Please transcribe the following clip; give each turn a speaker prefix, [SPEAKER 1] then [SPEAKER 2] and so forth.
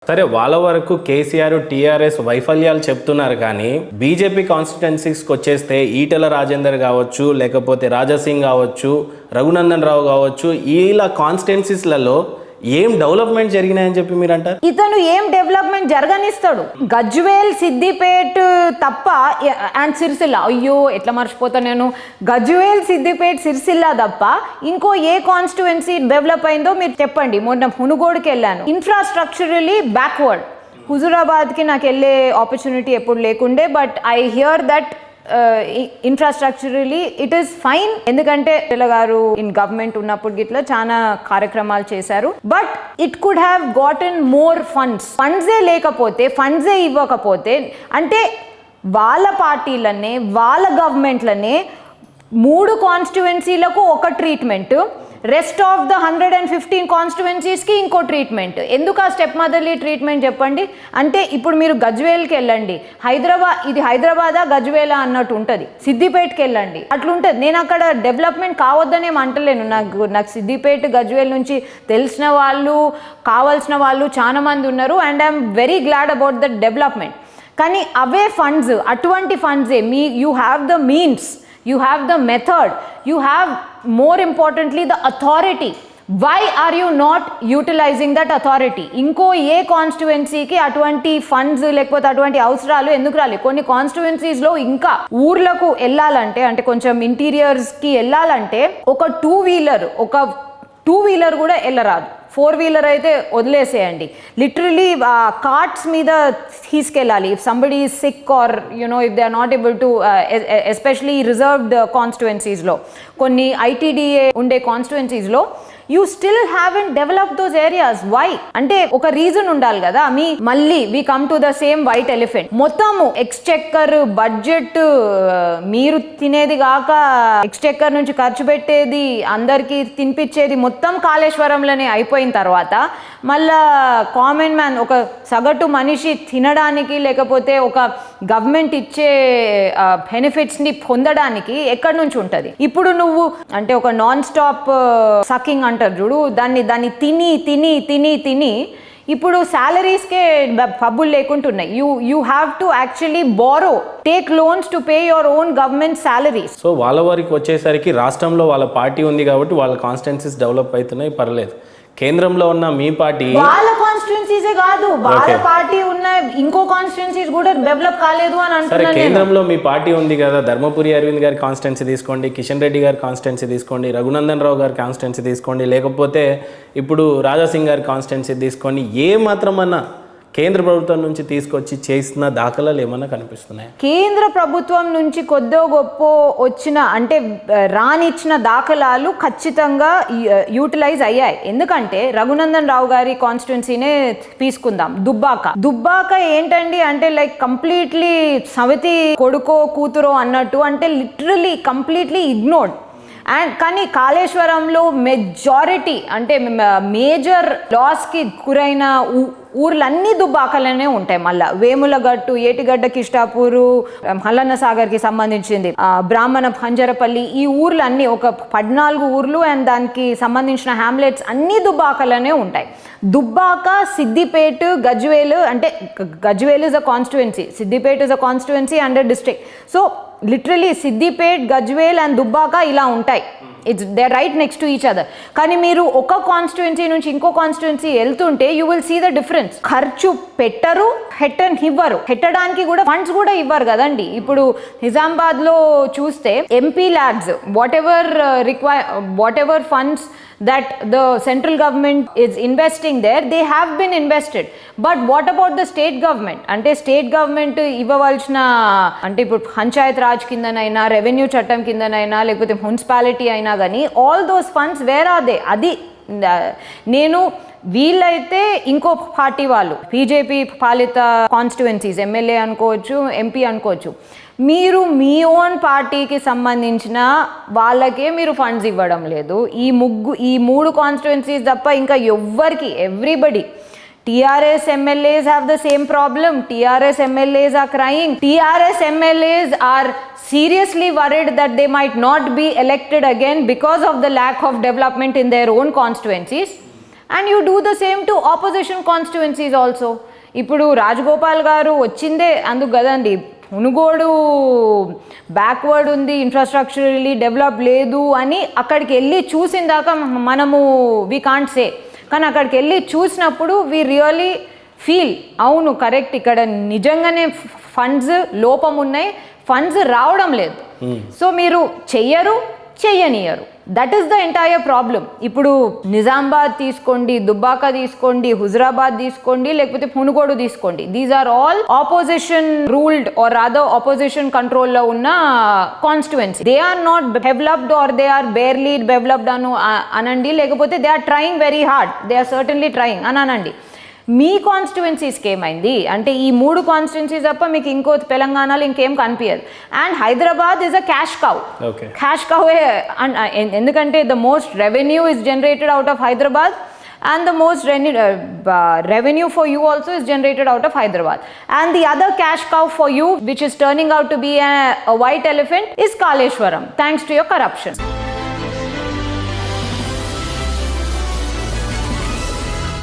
[SPEAKER 1] సరే, వాళ్ళ వరకు కేసీఆర్ టీఆర్ఎస్ వైఫల్యాలు చెప్తున్నారు, కానీ బీజేపీ కాన్స్టిట్యున్సీస్కి వచ్చేస్తే ఈటెల రాజేందర్ కావచ్చు, లేకపోతే రాజాసింగ్ కావచ్చు, రఘునందన్ రావు కావచ్చు, ఇలా కాన్స్టిట్యున్సీస్లలో ఏం డెవలప్మెంట్ జరిగినాయని చెప్పి మీరు అంటారు?
[SPEAKER 2] ఇతను ఏం డెవలప్మెంట్ జరగనిస్తాడు? గజ్వేల్, సిద్దిపేట్ తప్ప అండ్ సిరిసిల్ల, అయ్యో ఎట్లా మర్చిపోతా నేను, గజ్వేల్, సిద్దిపేట్, సిరిసిల్ల తప్ప ఇంకో ఏ కాన్స్టిట్యుయెన్సీ డెవలప్ అయిందో మీరు చెప్పండి. మొన్న మునుగోడుకి వెళ్ళాను, ఇన్ఫ్రాస్ట్రక్చరలీ బ్యాక్వర్డ్. హుజూరాబాద్కి నాకు వెళ్ళే ఆపర్చునిటీ ఎప్పుడు లేకుండే, but I hear that infrastructurally it is fine. ఎందుకంటే గారు ఇన్ గవర్నమెంట్ ఉన్నప్పుడు గిట్లా చాలా కార్యక్రమాలు చేశారు. But it could have gotten more ఫండ్సే లేకపోతే, ఫండ్సే ఇవ్వకపోతే, అంటే వాళ్ళ పార్టీలనే వాళ్ళ గవర్నమెంట్లనే 3 కాన్స్టిట్యుయెన్సీలకు ఒక ట్రీట్మెంట్, రెస్ట్ ఆఫ్ ద 115 కాన్స్టిట్యుయెన్సీస్కి ఇంకో ట్రీట్మెంట్. ఎందుకు ఆ స్టెప్ మదర్లీ ట్రీట్మెంట్ చెప్పండి? అంటే ఇప్పుడు మీరు గజ్వేల్కి వెళ్ళండి, ఇది హైదరాబాదా గజ్వేలా అన్నట్టు ఉంటుంది. సిద్దిపేటకి వెళ్ళండి, అట్లుంటుంది. నేను అక్కడ డెవలప్మెంట్ కావద్దనేం అంటలేను. నాకు సిద్దిపేట, గజ్వేల్ నుంచి తెలిసిన వాళ్ళు, కావాల్సిన వాళ్ళు చాలా మంది ఉన్నారు, and I'm very glad about the development. కానీ అవే ఫండ్స్, అటువంటి ఫండ్సే you have the means, you have the method, you have more importantly the authority. Why are you not utilizing that authority? ఇంకో ఏ కాన్స్టిట్యుయెన్సీకి అటువంటి ఫండ్స్ లేకపోతే అటువంటి అవసరాలు ఎందుకు రాలేదు? కొన్ని కాన్స్టిట్యుయెన్సీస్లో ఇంకా ఊర్లకు వెళ్ళాలంటే, అంటే కొంచెం ఇంటీరియర్స్కి వెళ్ళాలంటే ఒక టూ వీలర్ కూడా వెళ్ళరాదు. 4-wheeler అయితే వదిలేసేయండి. లిటరలీ కార్ట్స్ మీద తీసుకెళ్ళాలి. If somebody is sick or if they are not able to, especially reserved కాన్స్టిట్యుయెన్సీస్లో, కొన్ని ఐటీడీఏ ఉండే కాన్స్టిట్యుయెన్సీస్లో you still haven't develop those areas. Why అంటే ఒక రీజన్ ఉండాలి కదా. మళ్ళీ we come to the same white elephant. మొత్తము ఎక్స్చెక్కర్ బడ్జెట్ మీరు తినేది కాక, ఎక్స్చెక్కర్ నుంచి ఖర్చు పెట్టేది, అందరికీ తినిపించేది మొత్తం కాళేశ్వరంలోనే అయిపోయిన తర్వాత, మళ్ళా కామన్ మ్యాన్, ఒక సగటు మనిషి తినడానికి లేకపోతే ఒక గవర్నమెంట్ ఇచ్చే బెనిఫిట్స్ని పొందడానికి ఎక్కడి నుంచి ఉంటుంది? ఇప్పుడు నువ్వు అంటే ఒక నాన్ స్టాప్ సకింగ్ అంటారు చూడు, దాన్ని తిని తిని తిని తిని ఇప్పుడు శాలరీస్కే పబ్బులు లేకుంటున్నాయి. You have to actually borrow, take loans to pay your own government salaries.
[SPEAKER 1] So వాళ్ళ వరకు వచ్చేసరికి రాష్ట్రంలో వాళ్ళ పార్టీ ఉంది కాబట్టి వాళ్ళ కాన్స్టిట్యున్సీస్ డెవలప్ అవుతున్నాయి, పర్లేదు. కేంద్రంలో ఉన్న మీ పార్టీ,
[SPEAKER 2] వాళ్ళ కాన్స్టిట్యుయెన్సీసే కాదు, వాళ్ళ పార్టీ ఉన్న ఇంకో కాన్స్టిట్యుయెన్సీస్ కూడా డెవలప్ కాలేదు అని అంటున్నాను.
[SPEAKER 1] కేంద్రంలో మీ పార్టీ ఉంది కదా, ధర్మపురి అరవింద్ గారి కాన్స్టిట్యున్సీ తీసుకోండి, కిషన్ రెడ్డి గారి కాన్స్టిట్యున్సీ తీసుకోండి, రఘునందన్ రావు గారి కాన్స్టిట్యున్సీ తీసుకోండి, లేకపోతే ఇప్పుడు రాజాసింగ్ గారి కాన్స్టిట్యున్సీ తీసుకోండి. ఏ మాత్రమన్నా కేంద్ర ప్రభుత్వం నుంచి తీసుకొచ్చి చేసిన దాఖలాలు ఏమన్నా కనిపిస్తున్నాయి?
[SPEAKER 2] కేంద్ర ప్రభుత్వం నుంచి కొద్దో గొప్ప వచ్చిన, అంటే రానిచ్చిన దాఖలాలు ఖచ్చితంగా యూటిలైజ్ అయ్యాయి. ఎందుకంటే రఘునందన్ రావు గారి కాన్స్టిట్యున్సీనే తీసుకుందాం, దుబ్బాక ఏంటండి అంటే లైక్ కంప్లీట్లీ సవతి కొడుకో కూతురో అన్నట్టు, అంటే లిటరలీ కంప్లీట్లీ ఇగ్నోర్డ్. అండ్ కానీ కాళేశ్వరంలో మెజారిటీ, అంటే మేజర్ లాస్కి గురైన ఊర్లన్నీ దుబ్బాకలనే ఉంటాయి. మళ్ళీ వేములగట్టు, ఏటిగడ్డ, కిష్టాపూరు, మల్లన్న సాగర్కి సంబంధించింది, బ్రాహ్మణ పంజరపల్లి, ఈ ఊర్లన్నీ ఒక 14 ఊర్లు అండ్ దానికి సంబంధించిన హ్యామ్లెట్స్ అన్నీ దుబ్బాకలనే ఉంటాయి. దుబ్బాక, సిద్దిపేట, గజ్వేల్, అంటే Gajwel is a constituency, Siddipet is a constituency and district. So literally Siddipet, Gajwel and Dubbaka ఇలా ఉంటాయి. They right next to each other. కానీ మీరు ఒక కాన్స్టిట్యుయెన్సీ నుంచి ఇంకో కాన్స్టిట్యుయెన్సీ వెళ్తుంటే you will see the difference. ఖర్చు పెట్టరు, పెట్టడానికి కూడా ఫండ్స్ కూడా ఇవ్వరు కదండి. ఇప్పుడు నిజామాబాద్లో చూస్తే MP labs, what ever funds that the central government is investing there, they have been invested. But what about the state government? అంటే స్టేట్ గవర్నమెంట్ ఇవ్వవలసిన, అంటే ఇప్పుడు పంచాయత్ రాజ్ కిందనైనా, రెవెన్యూ చట్టం కిందనైనా, లేకపోతే మున్సిపాలిటీ అయినా కానీ, all those funds where are they? అది నేను వీళ్ళైతే ఇంకో పార్టీ వాళ్ళు, బీజేపీ పాలిత కాన్స్టిట్యుయెన్సీస్, ఎమ్మెల్యే అనుకోవచ్చు, ఎంపీ అనుకోవచ్చు, మీరు మీ ఓన్ పార్టీకి సంబంధించిన వాళ్ళకే మీరు ఫండ్స్ ఇవ్వడం లేదు. ఈ 3 కాన్స్టిట్యుయెన్సీస్ తప్ప ఇంకా ఎవ్వరికి, everybody, TRS MLAs have the same problem. TRS MLAs are crying. TRS MLAs are seriously worried that they might not be elected again because of the lack of development in their own constituencies. And you do the same to opposition constituencies also. ఇప్పుడు రాజగోపాల్ గారు వచ్చిందే అందుకు కదండి, Munugode backward ఉంది, ఇన్ఫ్రాస్ట్రక్చరల్లీ develop లేదు అని అక్కడికి వెళ్ళి చూసిన దాకా మనము వీ కాంట్ సే, కానీ అక్కడికి వెళ్ళి చూసినప్పుడు వీ రియలీ ఫీల్ అవును కరెక్ట్, ఇక్కడ నిజంగానే ఫండ్స్ లోపం ఉన్నాయి, ఫండ్స్ రావడం లేదు. సో మీరు చెయ్యనియరు, that is the entire problem. ఇప్పుడు నిజామాబాద్ తీసుకోండి, దుబ్బాక తీసుకోండి, హుజరాబాద్ తీసుకోండి, లేకపోతే పునుగోడు తీసుకోండి, these are all opposition ruled or other opposition కంట్రోల్లో ఉన్న constituency. They are not developed or they are barely developed అనండి, లేకపోతే they are trying very hard, they are certainly trying అని అనండి. మీ కాన్స్టిట్యుయెన్సీస్కి ఏమైంది అంటే ఈ 3 కాన్స్టిట్యుయెన్సీస్ తప్ప మీకు ఇంకో తెలంగాణలో ఇంకేం కనిపించదు. And Hyderabad is a cash cow, cash cow. ఎందుకంటే the most revenue is generated out of Hyderabad and the most revenue for you also is generated out of Hyderabad. And the other cash cow for you, which is turning out to be a white elephant, is Kaleshwaram, thanks to your corruption.